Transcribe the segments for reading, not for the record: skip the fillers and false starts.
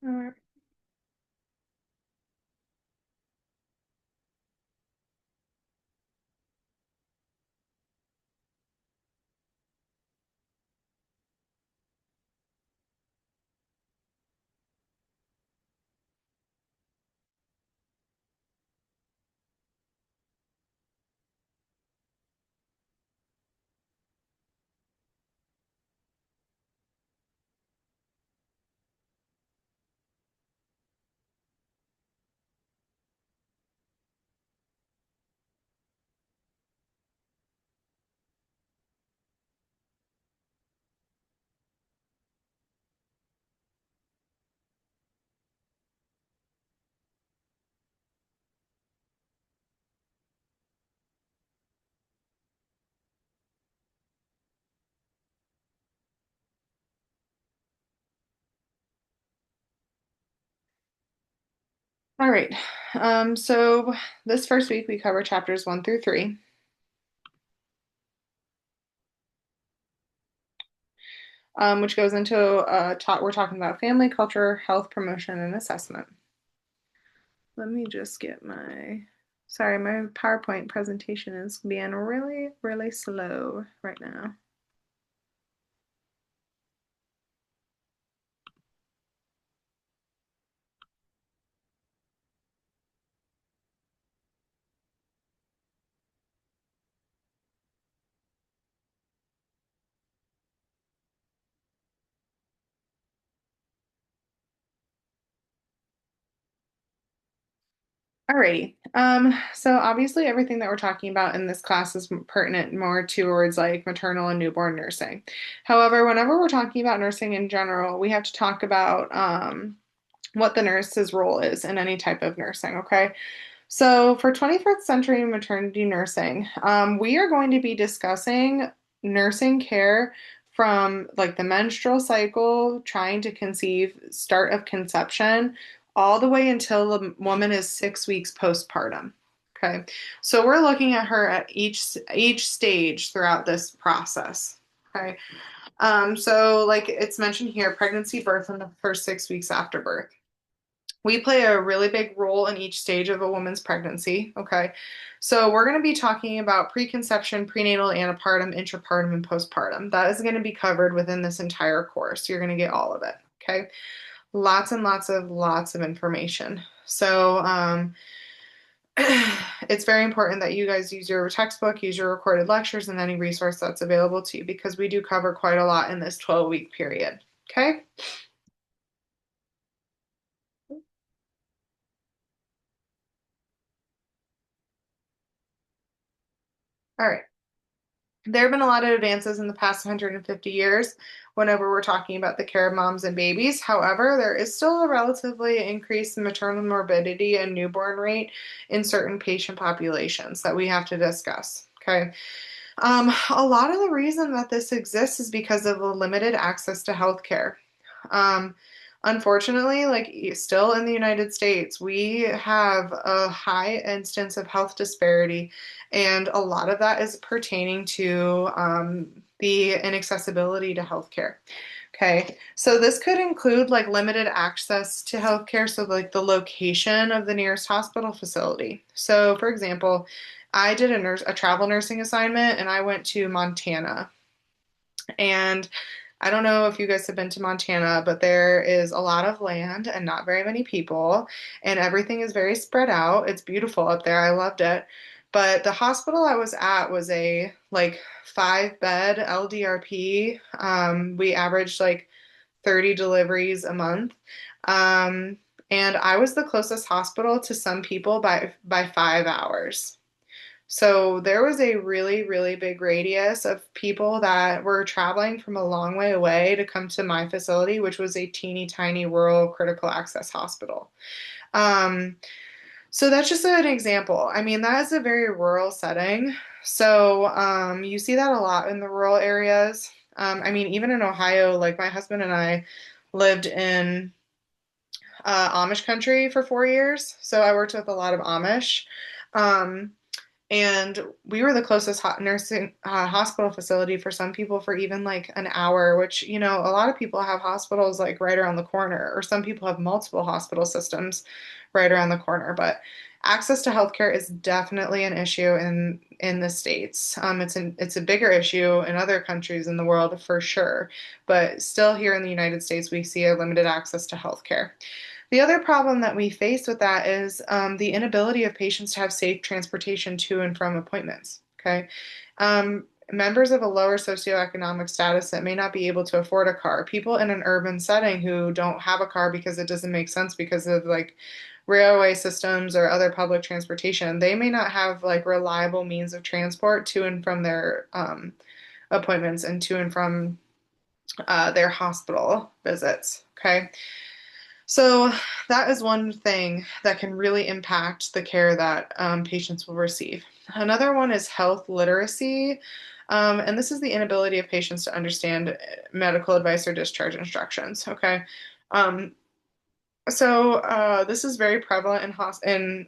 Alright. All right. So this first week we cover chapters 1 through 3, which goes into we're talking about family, culture, health promotion, and assessment. Let me just get sorry, my PowerPoint presentation is being really, really slow right now. Alrighty. So obviously everything that we're talking about in this class is pertinent more towards like maternal and newborn nursing. However, whenever we're talking about nursing in general, we have to talk about what the nurse's role is in any type of nursing, okay? So, for 21st century maternity nursing, we are going to be discussing nursing care from like the menstrual cycle, trying to conceive, start of conception, all the way until the woman is 6 weeks postpartum. Okay, so we're looking at her at each stage throughout this process. Okay, so like it's mentioned here, pregnancy, birth, and the first 6 weeks after birth. We play a really big role in each stage of a woman's pregnancy. Okay. So we're going to be talking about preconception, prenatal, antepartum, intrapartum, and postpartum. That is going to be covered within this entire course. You're going to get all of it. Okay. Lots and lots of information. So, it's very important that you guys use your textbook, use your recorded lectures, and any resource that's available to you because we do cover quite a lot in this 12-week period. Okay. All right. There have been a lot of advances in the past 150 years whenever we're talking about the care of moms and babies. However, there is still a relatively increase in maternal morbidity and newborn rate in certain patient populations that we have to discuss. Okay. A lot of the reason that this exists is because of the limited access to healthcare. Um, Unfortunately, like still in the United States, we have a high instance of health disparity, and a lot of that is pertaining to the inaccessibility to healthcare. Okay, so this could include like limited access to healthcare, so like the location of the nearest hospital facility. So, for example, I did a travel nursing assignment, and I went to Montana. And I don't know if you guys have been to Montana, but there is a lot of land and not very many people, and everything is very spread out. It's beautiful up there. I loved it. But the hospital I was at was a like 5-bed LDRP. We averaged like 30 deliveries a month. Um, and I was the closest hospital to some people by 5 hours. So there was a really, really big radius of people that were traveling from a long way away to come to my facility, which was a teeny tiny rural critical access hospital. Um, so that's just an example. I mean, that is a very rural setting. So you see that a lot in the rural areas. I mean, even in Ohio, like my husband and I lived in Amish country for 4 years. So I worked with a lot of Amish. Um, And we were the closest nursing hospital facility for some people for even like an hour, which, a lot of people have hospitals like right around the corner, or some people have multiple hospital systems right around the corner. But access to healthcare is definitely an issue in the States. It's a bigger issue in other countries in the world for sure, but still here in the United States, we see a limited access to healthcare. The other problem that we face with that is the inability of patients to have safe transportation to and from appointments. Okay. Members of a lower socioeconomic status that may not be able to afford a car, people in an urban setting who don't have a car because it doesn't make sense because of like railway systems or other public transportation, they may not have like reliable means of transport to and from their appointments and to and from their hospital visits. Okay. So that is one thing that can really impact the care that patients will receive. Another one is health literacy. And this is the inability of patients to understand medical advice or discharge instructions. Okay. Um, this is very prevalent in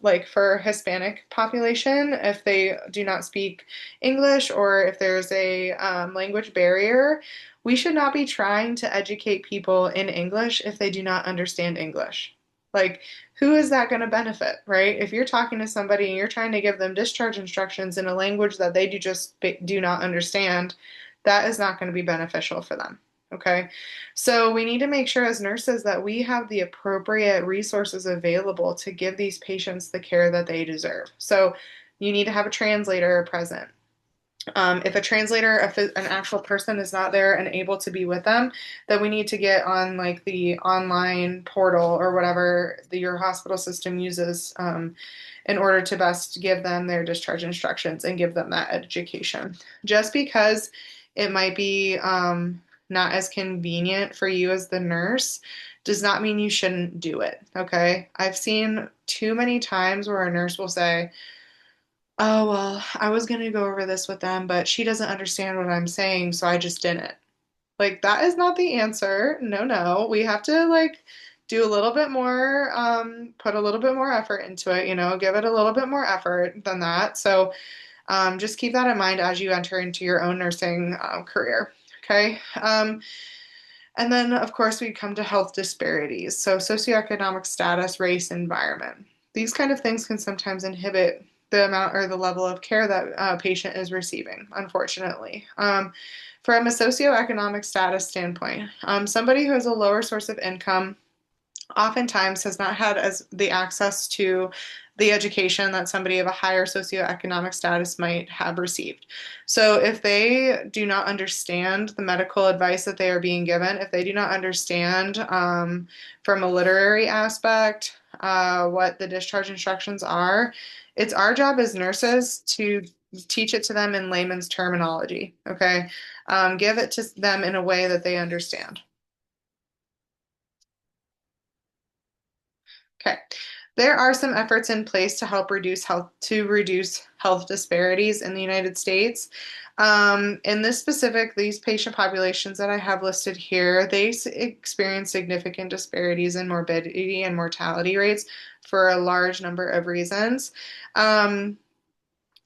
like for Hispanic population if they do not speak English or if there's a language barrier. We should not be trying to educate people in English if they do not understand English. Like, who is that going to benefit, right? If you're talking to somebody and you're trying to give them discharge instructions in a language that they do not understand, that is not going to be beneficial for them. Okay. So we need to make sure as nurses that we have the appropriate resources available to give these patients the care that they deserve. So you need to have a translator present. If a translator, if an actual person is not there and able to be with them, then we need to get on like the online portal or whatever your hospital system uses in order to best give them their discharge instructions and give them that education. Just because it might be not as convenient for you as the nurse does not mean you shouldn't do it. Okay. I've seen too many times where a nurse will say, "Oh, well, I was going to go over this with them, but she doesn't understand what I'm saying, so I just didn't." Like, that is not the answer. No, no. We have to, like, do a little bit more, put a little bit more effort into it, give it a little bit more effort than that. So, just keep that in mind as you enter into your own nursing career. Okay. And then, of course, we come to health disparities. So, socioeconomic status, race, environment. These kind of things can sometimes inhibit the amount or the level of care that a patient is receiving, unfortunately. From a socioeconomic status standpoint, somebody who has a lower source of income oftentimes has not had as the access to the education that somebody of a higher socioeconomic status might have received. So if they do not understand the medical advice that they are being given, if they do not understand from a literary aspect what the discharge instructions are, it's our job as nurses to teach it to them in layman's terminology, okay? Give it to them in a way that they understand. Okay. There are some efforts in place to help reduce health disparities in the United States. In this specific, these patient populations that I have listed here, they experience significant disparities in morbidity and mortality rates for a large number of reasons. Um,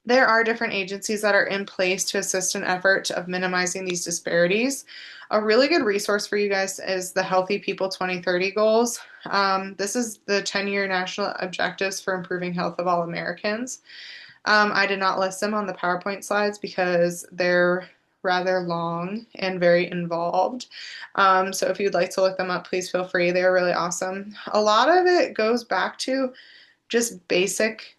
there are different agencies that are in place to assist an effort of minimizing these disparities. A really good resource for you guys is the Healthy People 2030 goals. This is the 10-year national objectives for improving health of all Americans. I did not list them on the PowerPoint slides because they're rather long and very involved. So if you'd like to look them up, please feel free. They're really awesome. A lot of it goes back to just basic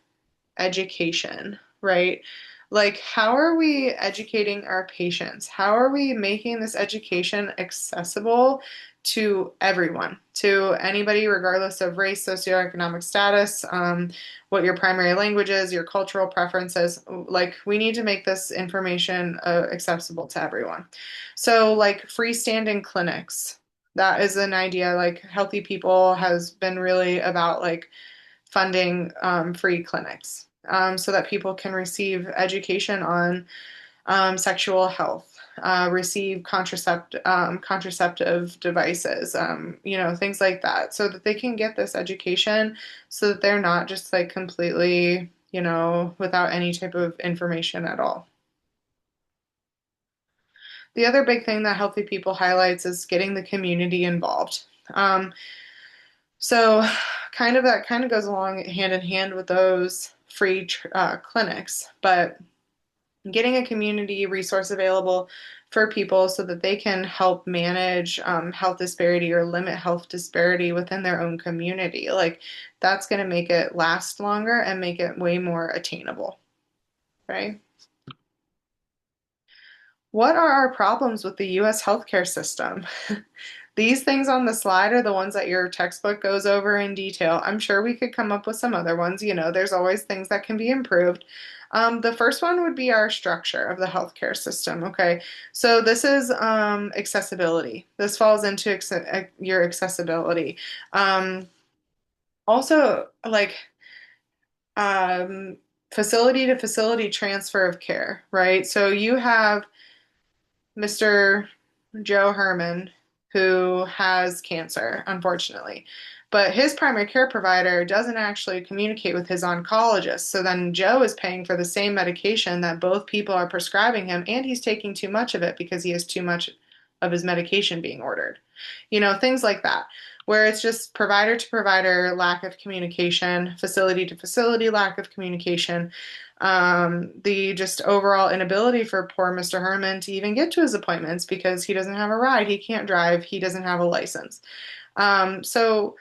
education, right? Like, how are we educating our patients? How are we making this education accessible to everyone, to anybody, regardless of race, socioeconomic status, what your primary language is, your cultural preferences? Like, we need to make this information accessible to everyone. So, like, freestanding clinics. That is an idea. Like, Healthy People has been really about like funding free clinics so that people can receive education on sexual health, receive contraceptive devices, things like that, so that they can get this education so that they're not just like completely without any type of information at all. The other big thing that Healthy People highlights is getting the community involved. Um, so, kind of that kind of goes along hand in hand with those free clinics, but getting a community resource available for people so that they can help manage health disparity or limit health disparity within their own community. Like that's going to make it last longer and make it way more attainable, right? What are our problems with the US healthcare system? These things on the slide are the ones that your textbook goes over in detail. I'm sure we could come up with some other ones. There's always things that can be improved. The first one would be our structure of the healthcare system. Okay, so this is accessibility. This falls into your accessibility. Um, Also, like um, facility to facility transfer of care, right? So you have Mr. Joe Herman, who has cancer, unfortunately. But his primary care provider doesn't actually communicate with his oncologist. So then Joe is paying for the same medication that both people are prescribing him, and he's taking too much of it because he has too much of his medication being ordered. Things like that, where it's just provider to provider lack of communication, facility to facility lack of communication, the just overall inability for poor Mr. Herman to even get to his appointments because he doesn't have a ride, he can't drive, he doesn't have a license. So,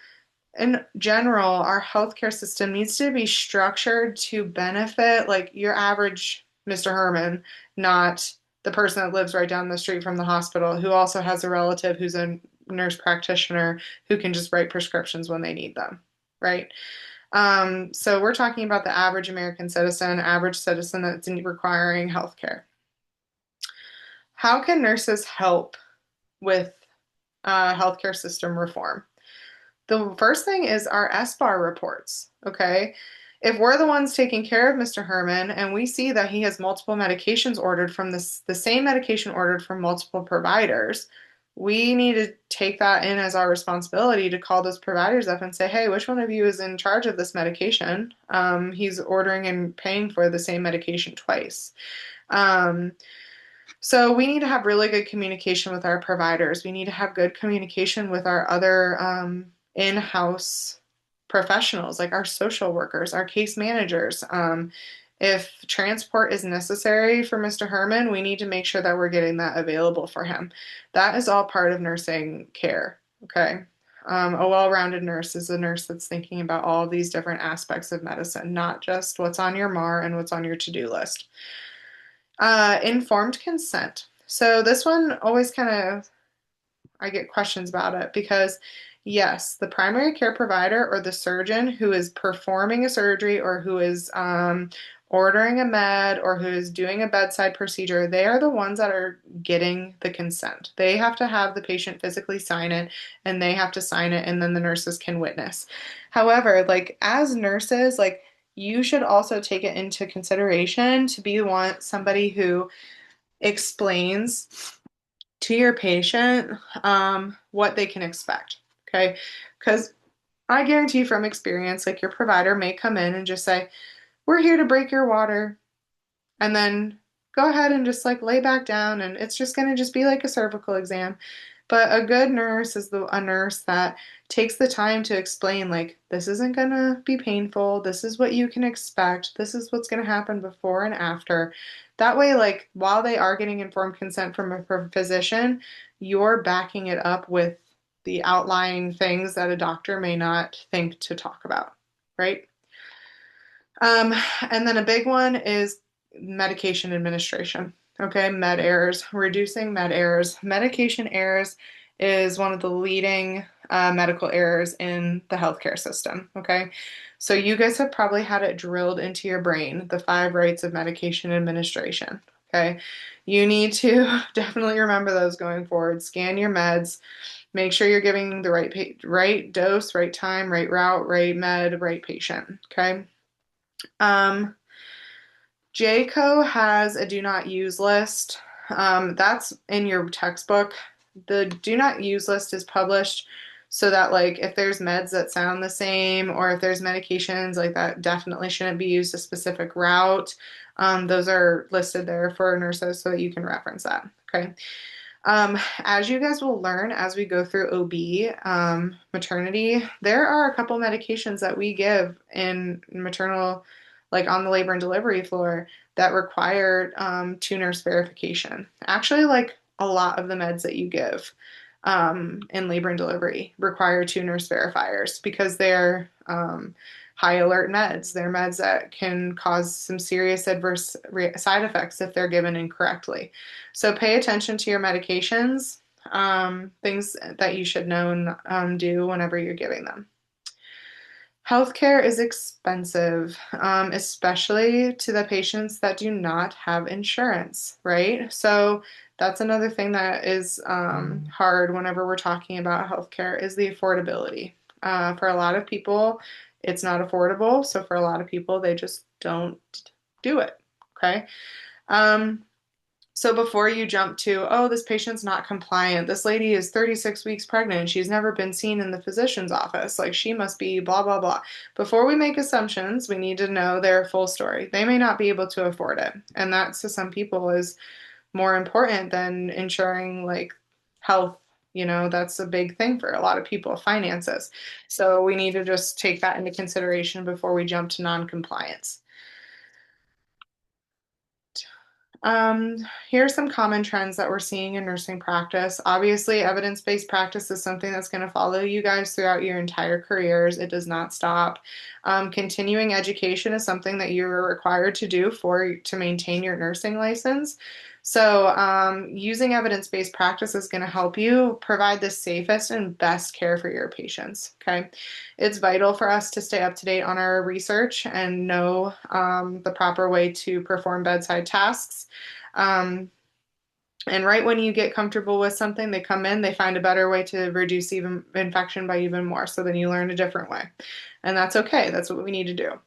in general, our healthcare system needs to be structured to benefit like your average Mr. Herman, not the person that lives right down the street from the hospital who also has a relative who's a nurse practitioner who can just write prescriptions when they need them, right? So we're talking about the average citizen that's requiring healthcare. How can nurses help with healthcare system reform? The first thing is our SBAR reports, okay? If we're the ones taking care of Mr. Herman and we see that he has multiple medications ordered from the same medication ordered from multiple providers, we need to take that in as our responsibility to call those providers up and say, hey, which one of you is in charge of this medication? He's ordering and paying for the same medication twice. Um, so we need to have really good communication with our providers. We need to have good communication with our other in-house professionals, like our social workers, our case managers. If transport is necessary for Mr. Herman, we need to make sure that we're getting that available for him. That is all part of nursing care, okay? A well-rounded nurse is a nurse that's thinking about all of these different aspects of medicine, not just what's on your MAR and what's on your to-do list. Informed consent. So this one always kind of, I get questions about it because yes, the primary care provider or the surgeon who is performing a surgery or who is ordering a med or who is doing a bedside procedure, they are the ones that are getting the consent. They have to have the patient physically sign it and they have to sign it and then the nurses can witness. However, like as nurses, like you should also take it into consideration to be somebody who explains to your patient what they can expect. Okay. Because I guarantee from experience, like your provider may come in and just say, we're here to break your water. And then go ahead and just like lay back down and it's just going to just be like a cervical exam. But a good nurse is a nurse that takes the time to explain, like, this isn't going to be painful. This is what you can expect. This is what's going to happen before and after. That way, like, while they are getting informed consent from a physician, you're backing it up with the outlying things that a doctor may not think to talk about, right? Um, and then a big one is medication administration. Okay, med errors, reducing med errors. Medication errors is one of the leading medical errors in the healthcare system. Okay, so you guys have probably had it drilled into your brain, the five rights of medication administration. Okay, you need to definitely remember those going forward. Scan your meds. Make sure you're giving the right dose, right time, right route, right med, right patient. Okay. Um, JCO has a do not use list. That's in your textbook. The do not use list is published so that like if there's meds that sound the same or if there's medications like that definitely shouldn't be used a specific route. Those are listed there for nurses so that you can reference that. Okay. As you guys will learn as we go through OB, maternity, there are a couple medications that we give in maternal, like on the labor and delivery floor, that require two nurse verification. Actually, like a lot of the meds that you give in labor and delivery require two nurse verifiers because they're high alert meds. They're meds that can cause some serious adverse side effects if they're given incorrectly. So pay attention to your medications, things that you should know and do whenever you're giving them. Healthcare is expensive, especially to the patients that do not have insurance, right? So that's another thing that is hard whenever we're talking about healthcare is the affordability. For a lot of people, it's not affordable. So for a lot of people, they just don't do it. Okay. Um, so before you jump to, oh, this patient's not compliant. This lady is 36 weeks pregnant. She's never been seen in the physician's office. Like she must be blah, blah, blah. Before we make assumptions, we need to know their full story. They may not be able to afford it. And that to some people is more important than ensuring like health. You know, that's a big thing for a lot of people, finances. So we need to just take that into consideration before we jump to non-compliance. Um, here are some common trends that we're seeing in nursing practice. Obviously, evidence-based practice is something that's going to follow you guys throughout your entire careers. It does not stop. Continuing education is something that you're required to do to maintain your nursing license. So, using evidence-based practice is going to help you provide the safest and best care for your patients. Okay. It's vital for us to stay up to date on our research and know the proper way to perform bedside tasks. Um, and right when you get comfortable with something, they come in, they find a better way to reduce even infection by even more. So then you learn a different way. And that's okay. That's what we need to do.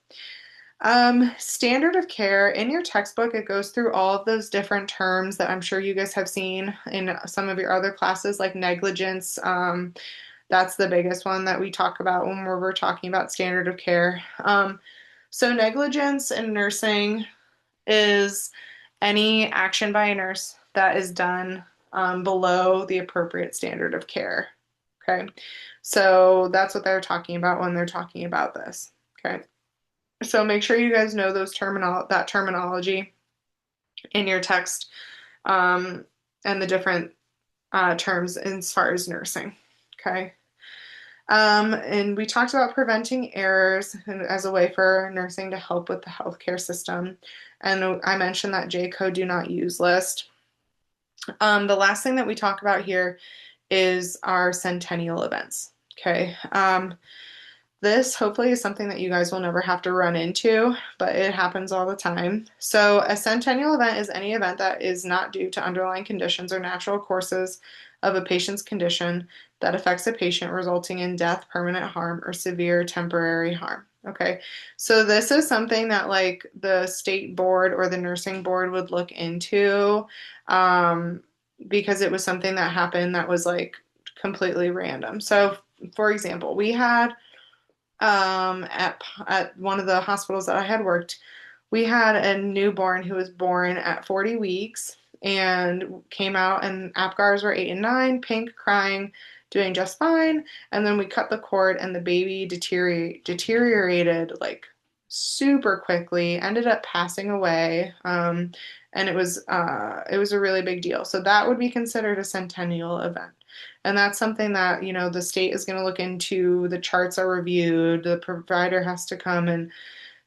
Standard of care in your textbook, it goes through all of those different terms that I'm sure you guys have seen in some of your other classes, like negligence. That's the biggest one that we talk about when we're talking about standard of care. So negligence in nursing is any action by a nurse that is done below the appropriate standard of care. Okay. So that's what they're talking about when they're talking about this. Okay. So make sure you guys know that terminology in your text and the different terms as far as nursing. Okay. And we talked about preventing errors as a way for nursing to help with the healthcare system. And I mentioned that J code do not use list. The last thing that we talk about here is our centennial events. Okay. This hopefully is something that you guys will never have to run into, but it happens all the time. So, a centennial event is any event that is not due to underlying conditions or natural courses of a patient's condition that affects a patient, resulting in death, permanent harm, or severe temporary harm. Okay, so this is something that like the state board or the nursing board would look into because it was something that happened that was like completely random. So, for example, we had at one of the hospitals that I had worked, we had a newborn who was born at 40 weeks and came out, and Apgars were 8 and 9, pink, crying, doing just fine. And then we cut the cord, and the baby deteriorated like super quickly, ended up passing away. And it was a really big deal. So that would be considered a centennial event. And that's something that, you know, the state is going to look into. The charts are reviewed. The provider has to come and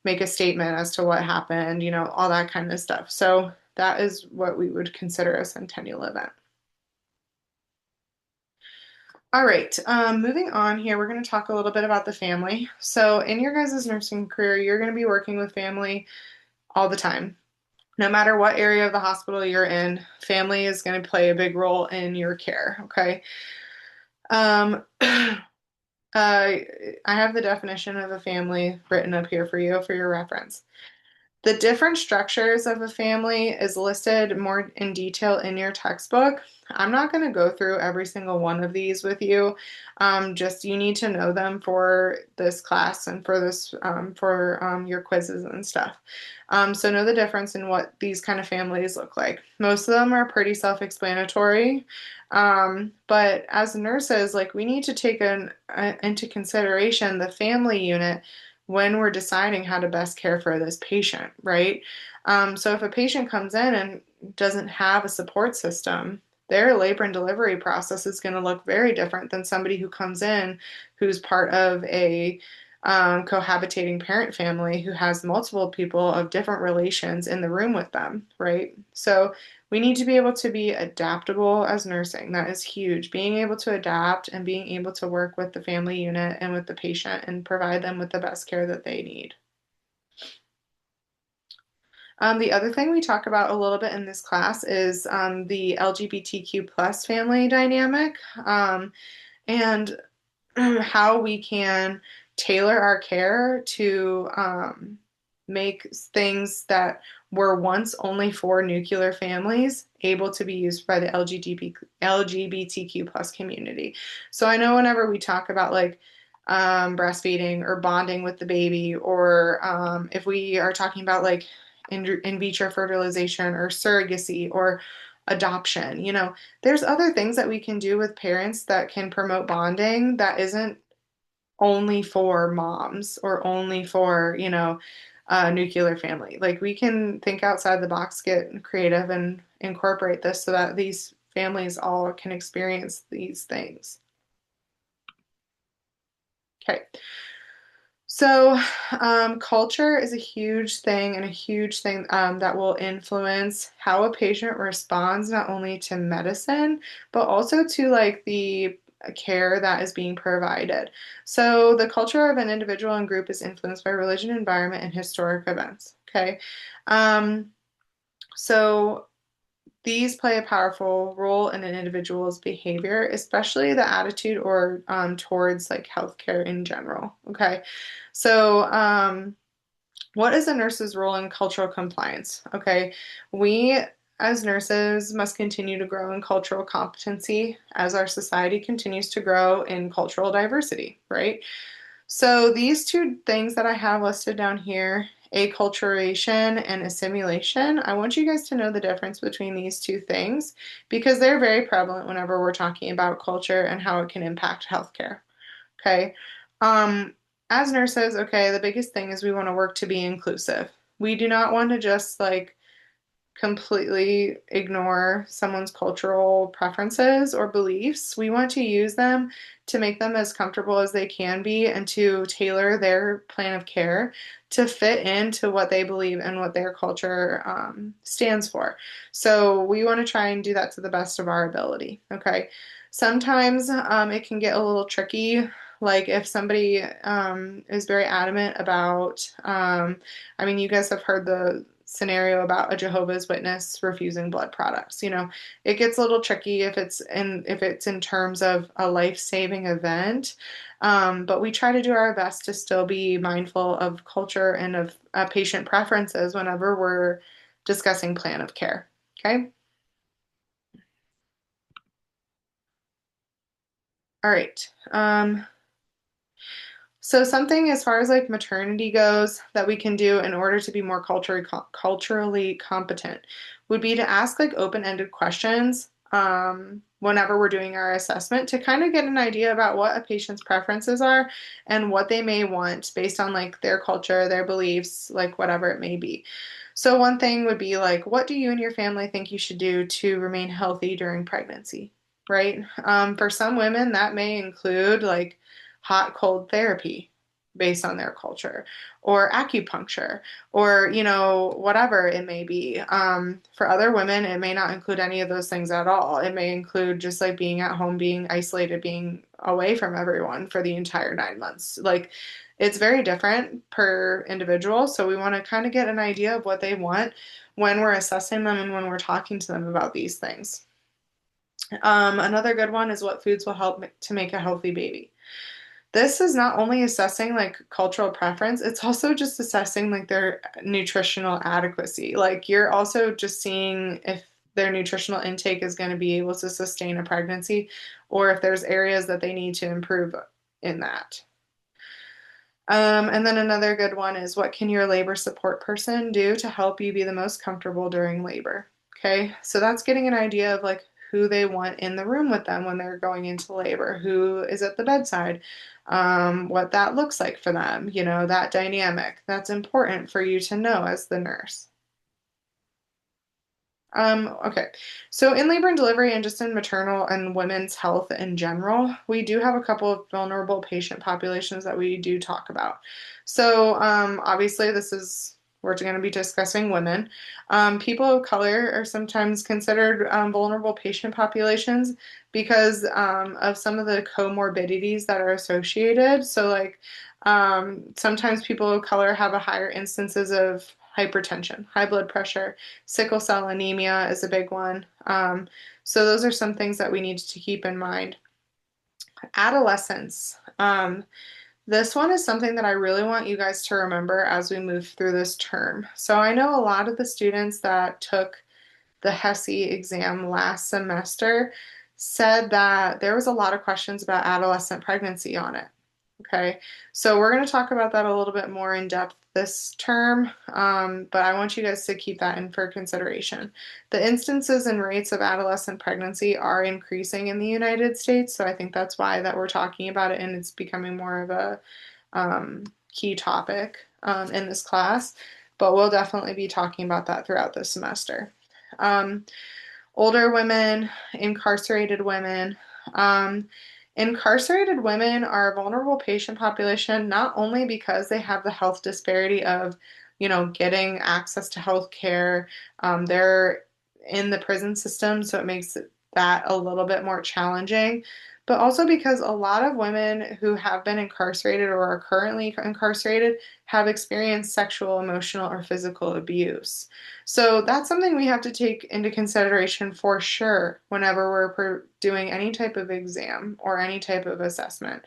make a statement as to what happened, you know, all that kind of stuff. So that is what we would consider a centennial event. All right, moving on here, we're going to talk a little bit about the family. So in your guys' nursing career, you're going to be working with family all the time. No matter what area of the hospital you're in, family is going to play a big role in your care, okay? I have the definition of a family written up here for you for your reference. The different structures of a family is listed more in detail in your textbook. I'm not going to go through every single one of these with you. Just you need to know them for this class and for this for your quizzes and stuff. So know the difference in what these kind of families look like. Most of them are pretty self-explanatory. But as nurses, like we need to take into consideration the family unit when we're deciding how to best care for this patient, right? So if a patient comes in and doesn't have a support system, their labor and delivery process is going to look very different than somebody who comes in who's part of a cohabitating parent family who has multiple people of different relations in the room with them, right? So we need to be able to be adaptable as nursing. That is huge. Being able to adapt and being able to work with the family unit and with the patient and provide them with the best care that they need. The other thing we talk about a little bit in this class is the LGBTQ plus family dynamic. And how we can tailor our care to make things that were once only for nuclear families able to be used by the LGBTQ plus community. So I know whenever we talk about like breastfeeding or bonding with the baby, or if we are talking about like in vitro fertilization or surrogacy or adoption, there's other things that we can do with parents that can promote bonding that isn't only for moms or only for, a nuclear family. Like we can think outside the box, get creative, and incorporate this so that these families all can experience these things. Okay. So, culture is a huge thing and a huge thing that will influence how a patient responds not only to medicine, but also to like the care that is being provided. So, the culture of an individual and group is influenced by religion, environment, and historic events. Okay. Um, so, these play a powerful role in an individual's behavior, especially the attitude or towards like healthcare in general. Okay. So, what is a nurse's role in cultural compliance? Okay, we as nurses must continue to grow in cultural competency as our society continues to grow in cultural diversity, right? So these two things that I have listed down here, acculturation and assimilation, I want you guys to know the difference between these two things because they're very prevalent whenever we're talking about culture and how it can impact healthcare. Okay. Um, as nurses, okay, the biggest thing is we want to work to be inclusive. We do not want to just like completely ignore someone's cultural preferences or beliefs. We want to use them to make them as comfortable as they can be and to tailor their plan of care to fit into what they believe and what their culture stands for. So we want to try and do that to the best of our ability. Okay. Sometimes it can get a little tricky. Like if somebody is very adamant about, I mean, you guys have heard the scenario about a Jehovah's Witness refusing blood products. It gets a little tricky if it's in terms of a life-saving event. But we try to do our best to still be mindful of culture and of patient preferences whenever we're discussing plan of care. Okay. All right. So something as far as like maternity goes that we can do in order to be more culturally competent would be to ask like open-ended questions whenever we're doing our assessment to kind of get an idea about what a patient's preferences are and what they may want based on like their culture, their beliefs, like whatever it may be. So one thing would be like, what do you and your family think you should do to remain healthy during pregnancy? Right? For some women, that may include like hot cold therapy based on their culture or acupuncture or whatever it may be. For other women it may not include any of those things at all. It may include just like being at home, being isolated, being away from everyone for the entire 9 months. Like it's very different per individual, so we want to kind of get an idea of what they want when we're assessing them and when we're talking to them about these things. Another good one is what foods will help to make a healthy baby. This is not only assessing like cultural preference, it's also just assessing like their nutritional adequacy. Like you're also just seeing if their nutritional intake is going to be able to sustain a pregnancy or if there's areas that they need to improve in that. And then another good one is what can your labor support person do to help you be the most comfortable during labor? Okay, so that's getting an idea of like who they want in the room with them when they're going into labor, who is at the bedside, what that looks like for them, that dynamic. That's important for you to know as the nurse. Okay. So in labor and delivery and just in maternal and women's health in general, we do have a couple of vulnerable patient populations that we do talk about. So obviously we're going to be discussing women. People of color are sometimes considered vulnerable patient populations because of some of the comorbidities that are associated. So like sometimes people of color have a higher instances of hypertension, high blood pressure. Sickle cell anemia is a big one. So those are some things that we need to keep in mind. Adolescence. This one is something that I really want you guys to remember as we move through this term. So I know a lot of the students that took the HESI exam last semester said that there was a lot of questions about adolescent pregnancy on it. Okay, so we're going to talk about that a little bit more in depth this term, but I want you guys to keep that in for consideration. The instances and rates of adolescent pregnancy are increasing in the United States, so I think that's why that we're talking about it and it's becoming more of a key topic in this class, but we'll definitely be talking about that throughout the semester. Um, Older women, incarcerated women. Um, Incarcerated women are a vulnerable patient population not only because they have the health disparity of, getting access to health care, they're in the prison system, so it makes that a little bit more challenging, but also because a lot of women who have been incarcerated or are currently incarcerated have experienced sexual, emotional, or physical abuse. So that's something we have to take into consideration for sure whenever we're doing any type of exam or any type of assessment.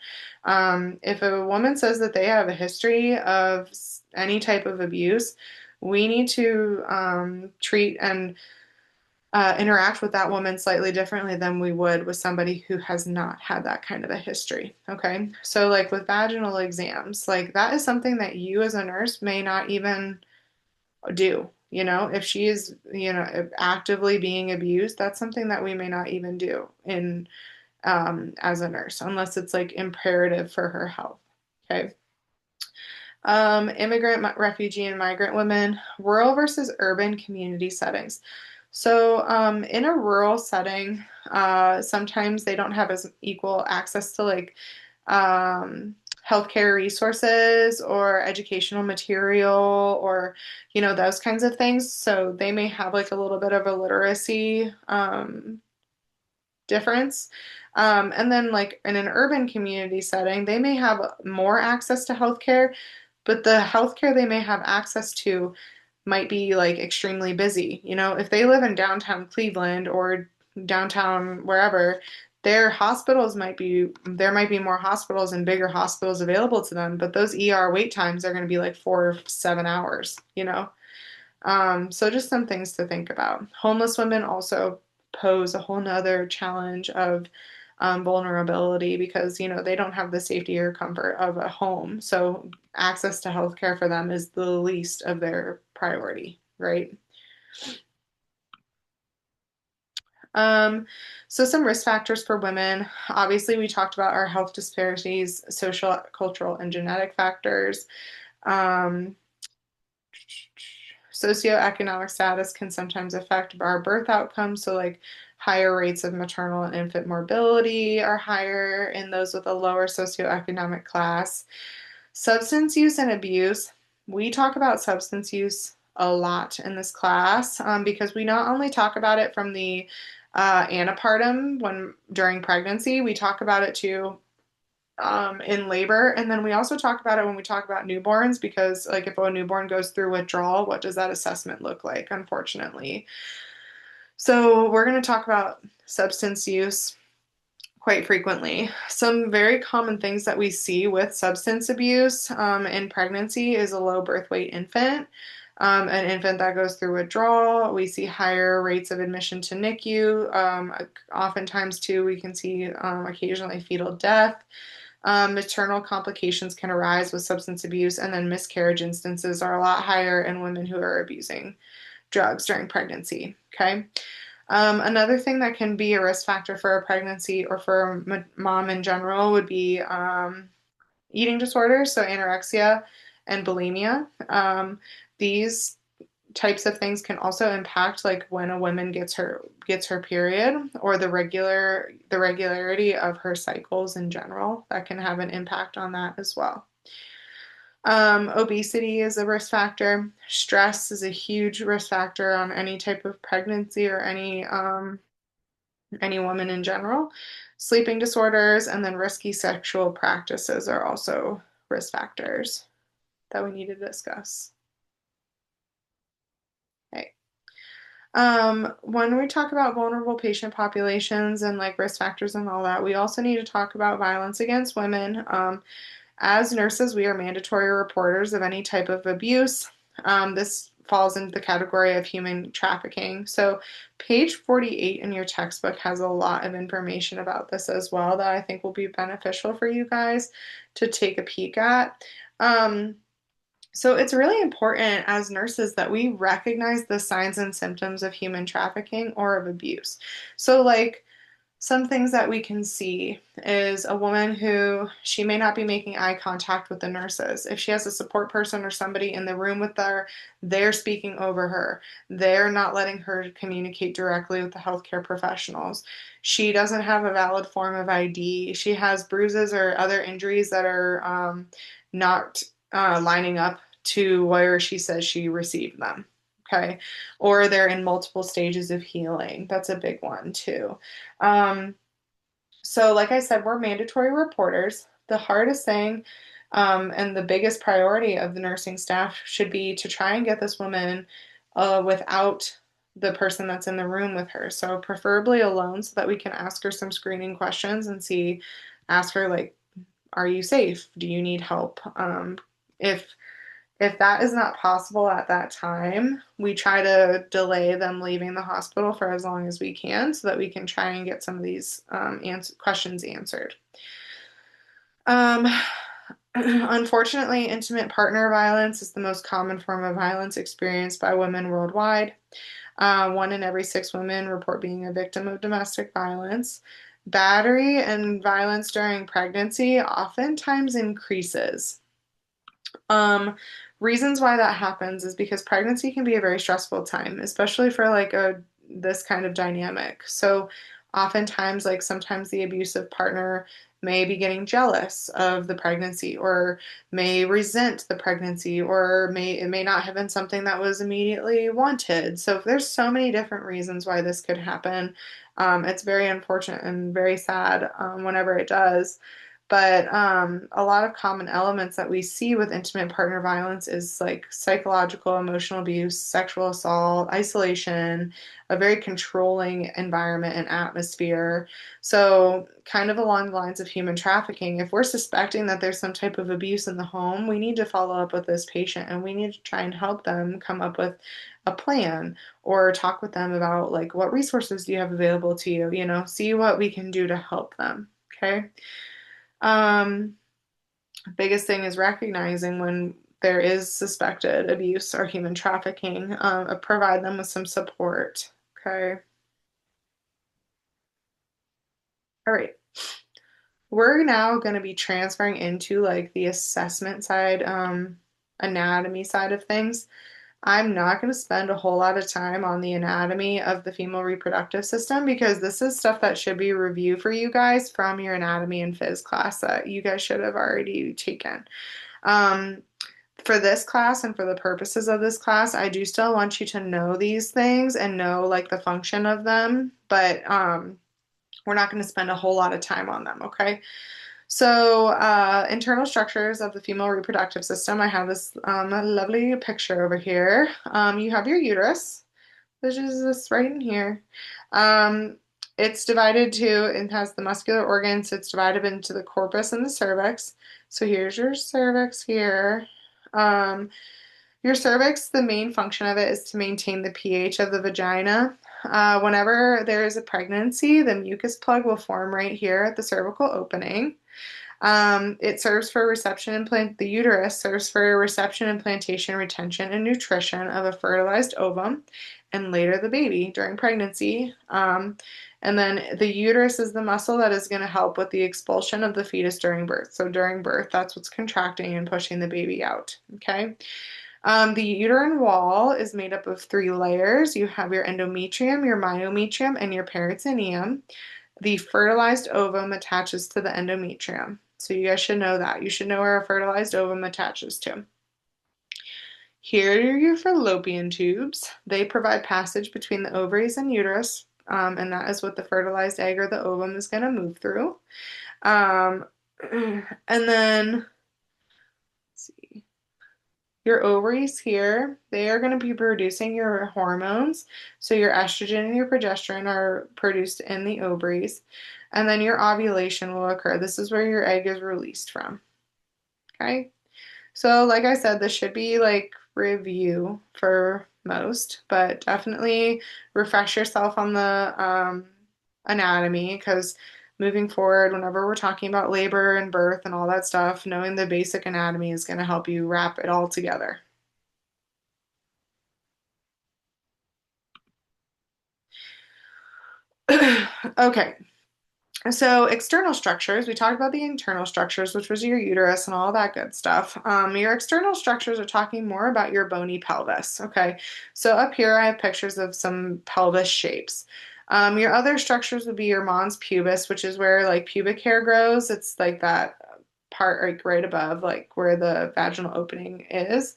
If a woman says that they have a history of any type of abuse, we need to treat and interact with that woman slightly differently than we would with somebody who has not had that kind of a history. Okay. So, like with vaginal exams, like that is something that you as a nurse may not even do. If she is, actively being abused, that's something that we may not even do in as a nurse unless it's like imperative for her health. Okay. Immigrant, refugee, and migrant women, rural versus urban community settings. So, in a rural setting, sometimes they don't have as equal access to like healthcare resources or educational material or, those kinds of things. So they may have like a little bit of a literacy difference. And then, like in an urban community setting, they may have more access to healthcare, but the healthcare they may have access to might be like extremely busy. If they live in downtown Cleveland or downtown wherever, there might be more hospitals and bigger hospitals available to them, but those ER wait times are going to be like 4 or 7 hours. So just some things to think about. Homeless women also pose a whole nother challenge of vulnerability because, they don't have the safety or comfort of a home. So access to healthcare for them is the least of their priority, right? Um, so some risk factors for women. Obviously, we talked about our health disparities, social, cultural, and genetic factors. Um, Socioeconomic status can sometimes affect our birth outcomes. So, like higher rates of maternal and infant morbidity are higher in those with a lower socioeconomic class. Substance use and abuse. We talk about substance use a lot in this class because we not only talk about it from the antepartum when during pregnancy, we talk about it too in labor. And then we also talk about it when we talk about newborns because, like, if a newborn goes through withdrawal, what does that assessment look like, unfortunately? So, we're going to talk about substance use quite frequently. Some very common things that we see with substance abuse in pregnancy is a low birth weight infant. An infant that goes through withdrawal. We see higher rates of admission to NICU. Oftentimes, too, we can see occasionally fetal death. Maternal complications can arise with substance abuse, and then miscarriage instances are a lot higher in women who are abusing drugs during pregnancy. Okay. Another thing that can be a risk factor for a pregnancy or for a mom in general would be eating disorders, so anorexia and bulimia. These types of things can also impact like when a woman gets her period or the regularity of her cycles in general. That can have an impact on that as well. Obesity is a risk factor. Stress is a huge risk factor on any type of pregnancy or any woman in general. Sleeping disorders and then risky sexual practices are also risk factors that we need to discuss. Okay. When we talk about vulnerable patient populations and like risk factors and all that, we also need to talk about violence against women. As nurses, we are mandatory reporters of any type of abuse. This falls into the category of human trafficking. So, page 48 in your textbook has a lot of information about this as well that I think will be beneficial for you guys to take a peek at. So, it's really important as nurses that we recognize the signs and symptoms of human trafficking or of abuse. So, like, some things that we can see is a woman who she may not be making eye contact with the nurses. If she has a support person or somebody in the room with her, they're speaking over her. They're not letting her communicate directly with the healthcare professionals. She doesn't have a valid form of ID. She has bruises or other injuries that are not lining up to where she says she received them. Okay. Or they're in multiple stages of healing. That's a big one too. Um, so, like I said, we're mandatory reporters. The hardest thing and the biggest priority of the nursing staff should be to try and get this woman without the person that's in the room with her. So, preferably alone, so that we can ask her some screening questions and ask her, like, are you safe? Do you need help? If if that is not possible at that time, we try to delay them leaving the hospital for as long as we can so that we can try and get some of these questions answered. Um, Unfortunately, intimate partner violence is the most common form of violence experienced by women worldwide. 1 in every 6 women report being a victim of domestic violence. Battery and violence during pregnancy oftentimes increases. Um, Reasons why that happens is because pregnancy can be a very stressful time, especially for like a this kind of dynamic. So oftentimes, like sometimes the abusive partner may be getting jealous of the pregnancy or may resent the pregnancy or it may not have been something that was immediately wanted. So there's so many different reasons why this could happen. It's very unfortunate and very sad whenever it does. But a lot of common elements that we see with intimate partner violence is like psychological, emotional abuse, sexual assault, isolation, a very controlling environment and atmosphere. So, kind of along the lines of human trafficking, if we're suspecting that there's some type of abuse in the home, we need to follow up with this patient and we need to try and help them come up with a plan or talk with them about like what resources do you have available to you, see what we can do to help them. Okay. Um, Biggest thing is recognizing when there is suspected abuse or human trafficking, provide them with some support. Okay. All right. We're now going to be transferring into like the assessment side, anatomy side of things. I'm not going to spend a whole lot of time on the anatomy of the female reproductive system because this is stuff that should be reviewed for you guys from your anatomy and phys class that you guys should have already taken. Um, for this class and for the purposes of this class, I do still want you to know these things and know like the function of them, but we're not going to spend a whole lot of time on them, okay? So, internal structures of the female reproductive system. I have this lovely picture over here. You have your uterus, which is this right in here. Um, It's divided to, it has the muscular organs. It's divided into the corpus and the cervix. So here's your cervix here. Um, your cervix, the main function of it is to maintain the pH of the vagina. Whenever there is a pregnancy, the mucus plug will form right here at the cervical opening. It serves for reception and the uterus serves for reception, implantation, retention, and nutrition of a fertilized ovum, and later the baby during pregnancy. And then the uterus is the muscle that is going to help with the expulsion of the fetus during birth. So during birth, that's what's contracting and pushing the baby out. Okay. The uterine wall is made up of three layers. You have your endometrium, your myometrium, and your peritoneum. The fertilized ovum attaches to the endometrium. So you guys should know that. You should know where a fertilized ovum attaches to. Here are your fallopian tubes. They provide passage between the ovaries and uterus, and that is what the fertilized egg or the ovum is going to move through. Um, and then, let's see. Your ovaries here, they are going to be producing your hormones. So your estrogen and your progesterone are produced in the ovaries. And then your ovulation will occur. This is where your egg is released from. Okay. So, like I said, this should be like review for most, but definitely refresh yourself on the anatomy because moving forward, whenever we're talking about labor and birth and all that stuff, knowing the basic anatomy is going to help you wrap it all together. Okay, so external structures, we talked about the internal structures, which was your uterus and all that good stuff. Your external structures are talking more about your bony pelvis. Okay, so up here I have pictures of some pelvis shapes. Your other structures would be your mons pubis, which is where like pubic hair grows. It's like that part like right above like where the vaginal opening is.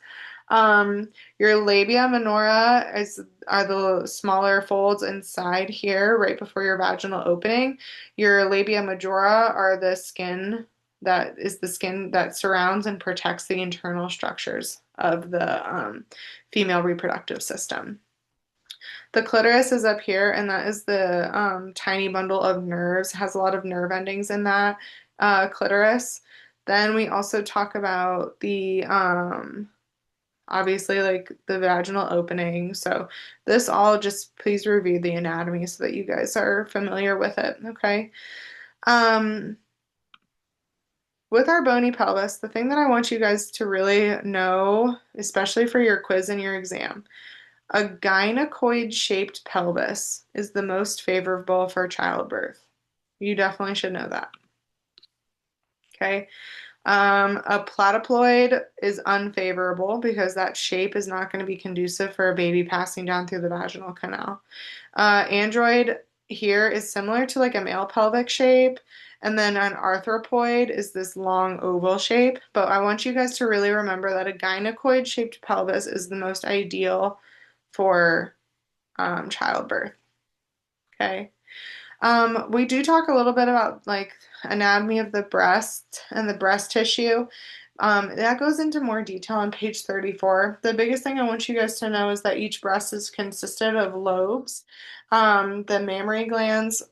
Your labia minora are the smaller folds inside here, right before your vaginal opening. Your labia majora are the skin that is the skin that surrounds and protects the internal structures of the female reproductive system. The clitoris is up here, and that is the tiny bundle of nerves. It has a lot of nerve endings in that clitoris. Then we also talk about the obviously like the vaginal opening. So this all just please review the anatomy so that you guys are familiar with it, okay? Um, with our bony pelvis, the thing that I want you guys to really know, especially for your quiz and your exam, a gynecoid shaped pelvis is the most favorable for childbirth. You definitely should know that. Okay. A platyploid is unfavorable because that shape is not going to be conducive for a baby passing down through the vaginal canal. Android here is similar to like a male pelvic shape, and then an arthropoid is this long oval shape. But I want you guys to really remember that a gynecoid shaped pelvis is the most ideal for childbirth. Okay. We do talk a little bit about like anatomy of the breast and the breast tissue. That goes into more detail on page 34. The biggest thing I want you guys to know is that each breast is consisted of lobes. The mammary glands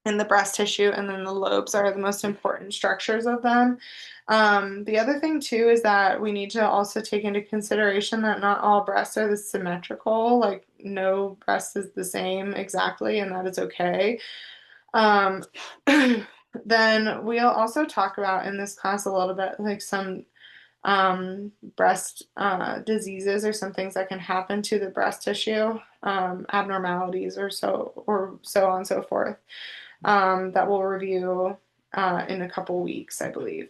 in the breast tissue, and then the lobes are the most important structures of them. The other thing too is that we need to also take into consideration that not all breasts are the symmetrical, like no breast is the same exactly, and that is okay. Um, then we'll also talk about in this class a little bit like some breast diseases or some things that can happen to the breast tissue, abnormalities or so on and so forth that we'll review in a couple weeks, I believe.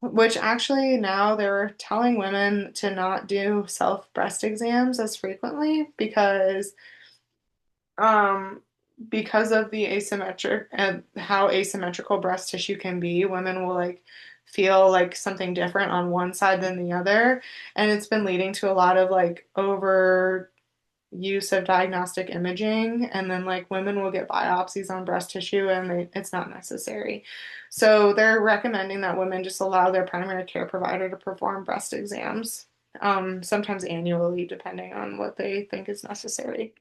Which actually now they're telling women to not do self breast exams as frequently um, because of the asymmetric and how asymmetrical breast tissue can be. Women will like feel like something different on one side than the other, and it's been leading to a lot of like over use of diagnostic imaging, and then like women will get biopsies on breast tissue and it's not necessary. So they're recommending that women just allow their primary care provider to perform breast exams, sometimes annually, depending on what they think is necessary.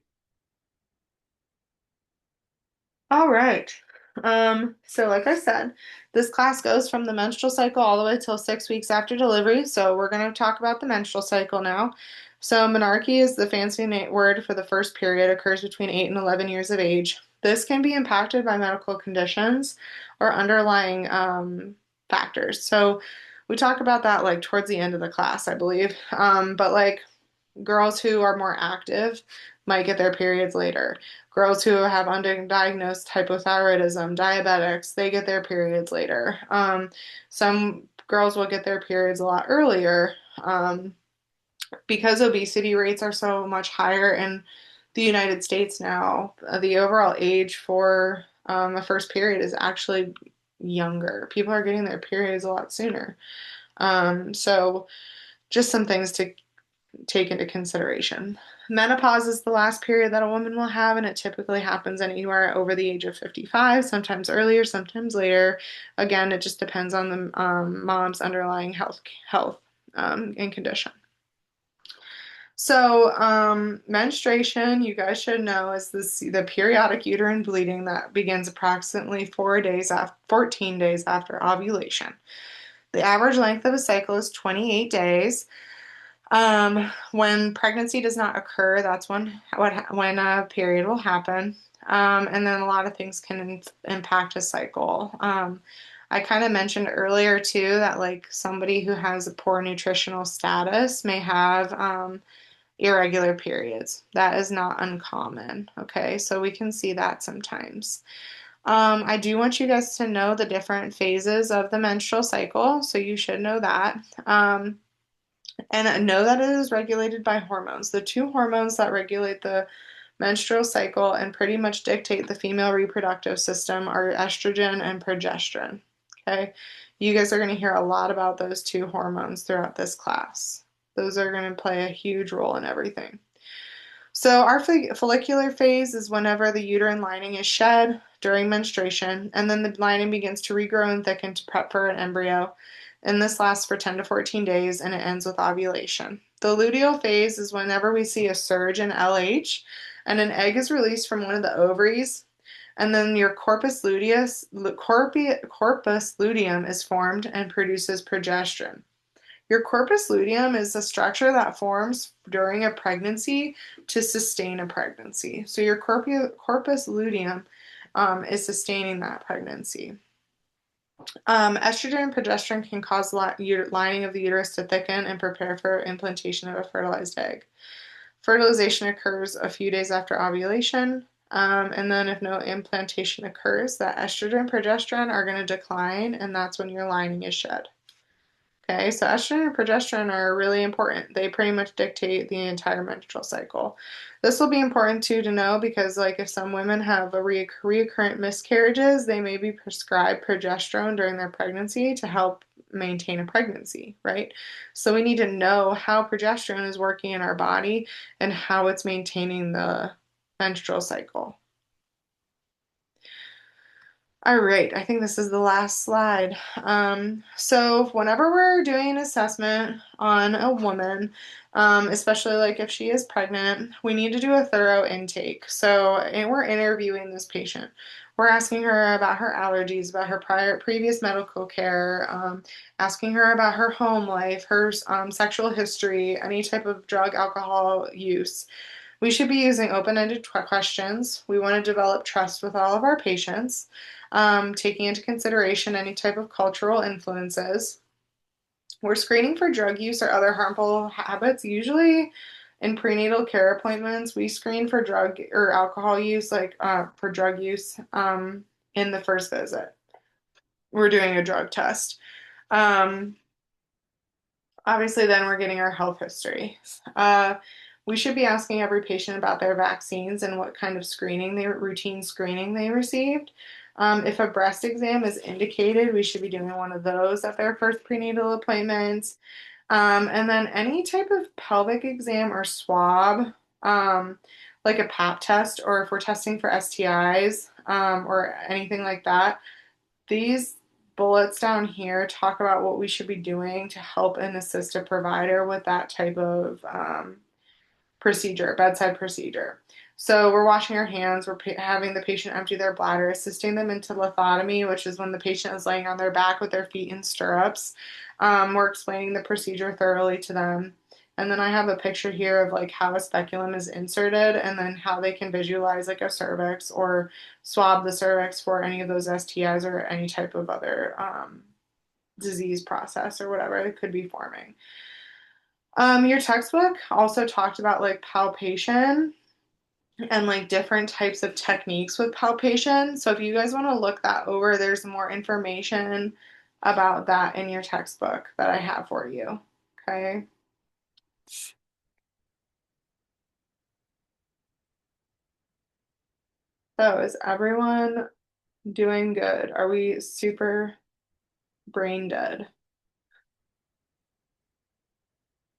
All right. So like I said, this class goes from the menstrual cycle all the way till 6 weeks after delivery. So we're going to talk about the menstrual cycle now. So menarche is the fancy word for the first period, occurs between 8 and 11 years of age. This can be impacted by medical conditions or underlying factors. So we talk about that like towards the end of the class, I believe. But like girls who are more active might get their periods later. Girls who have undiagnosed hypothyroidism, diabetics, they get their periods later. Some girls will get their periods a lot earlier because obesity rates are so much higher in the United States now. The overall age for a first period is actually younger. People are getting their periods a lot sooner. So, just some things to take into consideration. Menopause is the last period that a woman will have, and it typically happens anywhere over the age of 55, sometimes earlier, sometimes later. Again, it just depends on the mom's underlying health and condition. So, menstruation, you guys should know, is the periodic uterine bleeding that begins approximately 14 days after ovulation. The average length of a cycle is 28 days. When pregnancy does not occur, that's when a period will happen. And then a lot of things can impact a cycle. I kind of mentioned earlier too that like somebody who has a poor nutritional status may have irregular periods. That is not uncommon. Okay, so we can see that sometimes. I do want you guys to know the different phases of the menstrual cycle, so you should know that. And know that it is regulated by hormones. The two hormones that regulate the menstrual cycle and pretty much dictate the female reproductive system are estrogen and progesterone. Okay, you guys are going to hear a lot about those two hormones throughout this class. Those are going to play a huge role in everything. So, our follicular phase is whenever the uterine lining is shed during menstruation, and then the lining begins to regrow and thicken to prep for an embryo. And this lasts for 10 to 14 days and it ends with ovulation. The luteal phase is whenever we see a surge in LH and an egg is released from one of the ovaries, and then your corpus luteum is formed and produces progesterone. Your corpus luteum is the structure that forms during a pregnancy to sustain a pregnancy. So your corpus luteum is sustaining that pregnancy. Estrogen and progesterone can cause lining of the uterus to thicken and prepare for implantation of a fertilized egg. Fertilization occurs a few days after ovulation, and then if no implantation occurs, that estrogen and progesterone are going to decline, and that's when your lining is shed. Okay, so estrogen and progesterone are really important. They pretty much dictate the entire menstrual cycle. This will be important too to know because, like, if some women have a recurrent miscarriages, they may be prescribed progesterone during their pregnancy to help maintain a pregnancy, right? So we need to know how progesterone is working in our body and how it's maintaining the menstrual cycle. All right, I think this is the last slide. So whenever we're doing an assessment on a woman, especially like if she is pregnant, we need to do a thorough intake. So, and we're interviewing this patient. We're asking her about her allergies, about her previous medical care, asking her about her home life, her sexual history, any type of drug, alcohol use. We should be using open-ended questions. We want to develop trust with all of our patients, taking into consideration any type of cultural influences. We're screening for drug use or other harmful habits. Usually in prenatal care appointments, we screen for drug or alcohol use, like for drug use in the first visit. We're doing a drug test. Um, Obviously, then we're getting our health history. We should be asking every patient about their vaccines and what kind of routine screening they received. If a breast exam is indicated, we should be doing one of those at their first prenatal appointment. And then any type of pelvic exam or swab, like a pap test, or if we're testing for STIs, or anything like that, these bullets down here talk about what we should be doing to help and assist a provider with that type of procedure, bedside procedure. So we're washing our hands, we're having the patient empty their bladder, assisting them into lithotomy, which is when the patient is laying on their back with their feet in stirrups. We're explaining the procedure thoroughly to them. And then I have a picture here of like how a speculum is inserted and then how they can visualize like a cervix or swab the cervix for any of those STIs or any type of other disease process or whatever it could be forming. Your textbook also talked about like palpation and like different types of techniques with palpation. So if you guys want to look that over, there's more information about that in your textbook that I have for you. Okay. So is everyone doing good? Are we super brain dead?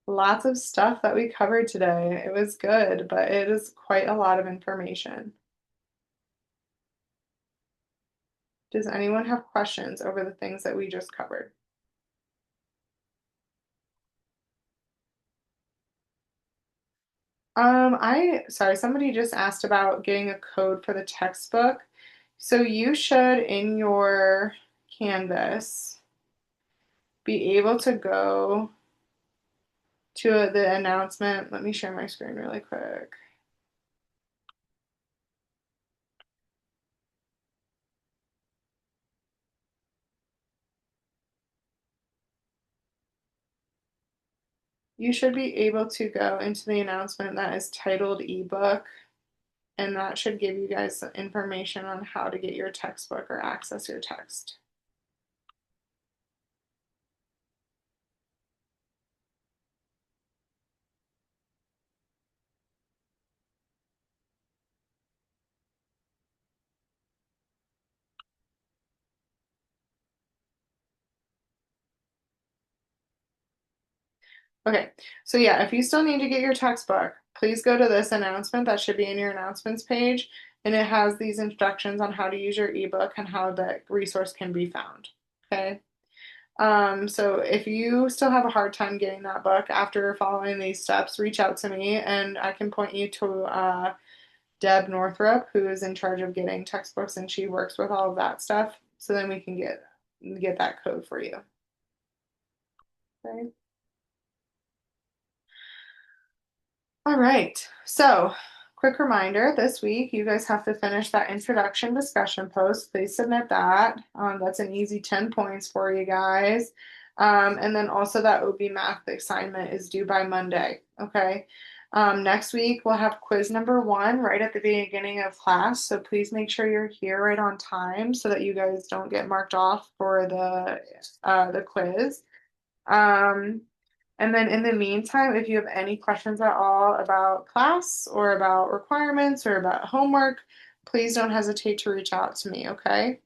Lots of stuff that we covered today. It was good, but it is quite a lot of information. Does anyone have questions over the things that we just covered? Sorry, somebody just asked about getting a code for the textbook. So you should, in your Canvas, be able to go to the announcement. Let me share my screen really quick. You should be able to go into the announcement that is titled ebook, and that should give you guys some information on how to get your textbook or access your text. Okay, so yeah, if you still need to get your textbook, please go to this announcement that should be in your announcements page, and it has these instructions on how to use your ebook and how the resource can be found. Okay. So if you still have a hard time getting that book after following these steps, reach out to me and I can point you to Deb Northrup, who is in charge of getting textbooks and she works with all of that stuff. So then we can get that code for you. Okay. All right. So, quick reminder, this week you guys have to finish that introduction discussion post. Please submit that. That's an easy 10 points for you guys. And then also that OB math assignment is due by Monday. Okay. Next week we'll have quiz number 1 right at the beginning of class. So please make sure you're here right on time so that you guys don't get marked off for the quiz. Um, and then in the meantime, if you have any questions at all about class or about requirements or about homework, please don't hesitate to reach out to me, okay?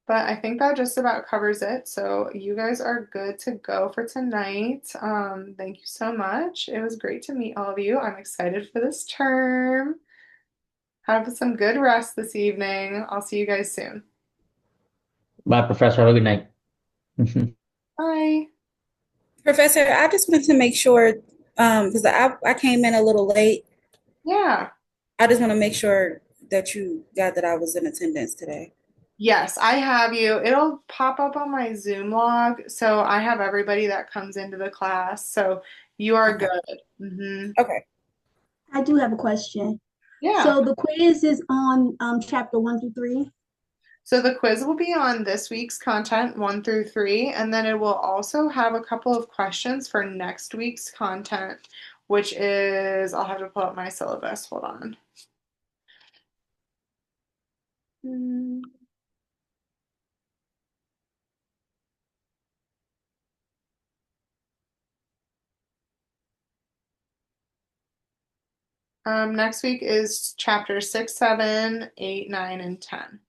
But I think that just about covers it. So you guys are good to go for tonight. Thank you so much. It was great to meet all of you. I'm excited for this term. Have some good rest this evening. I'll see you guys soon. Bye, Professor. Have a good night. Bye. Professor, I just want to make sure, because I came in a little late. Yeah. I just want to make sure that you got that I was in attendance today. Yes, I have you. It'll pop up on my Zoom log. So I have everybody that comes into the class. So you are Okay. good. Okay. I do have a question. Yeah. So the quiz is on chapter 1 through 3. So the quiz will be on this week's content 1 through 3, and then it will also have a couple of questions for next week's content, which is, I'll have to pull up my syllabus. Hold on. Hmm. Next week is chapter 6, 7, 8, 9, and 10.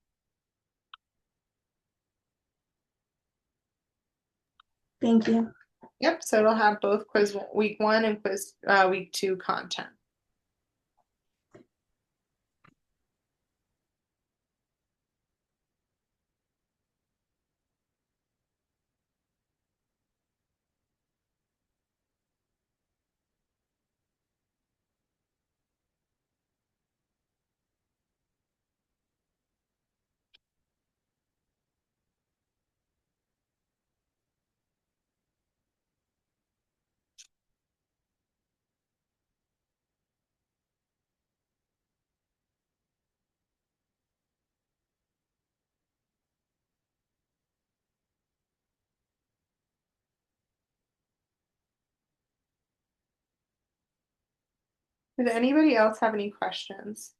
Thank you. Yep, so it'll have both quiz week 1 and quiz week 2 content. Did anybody else have any questions?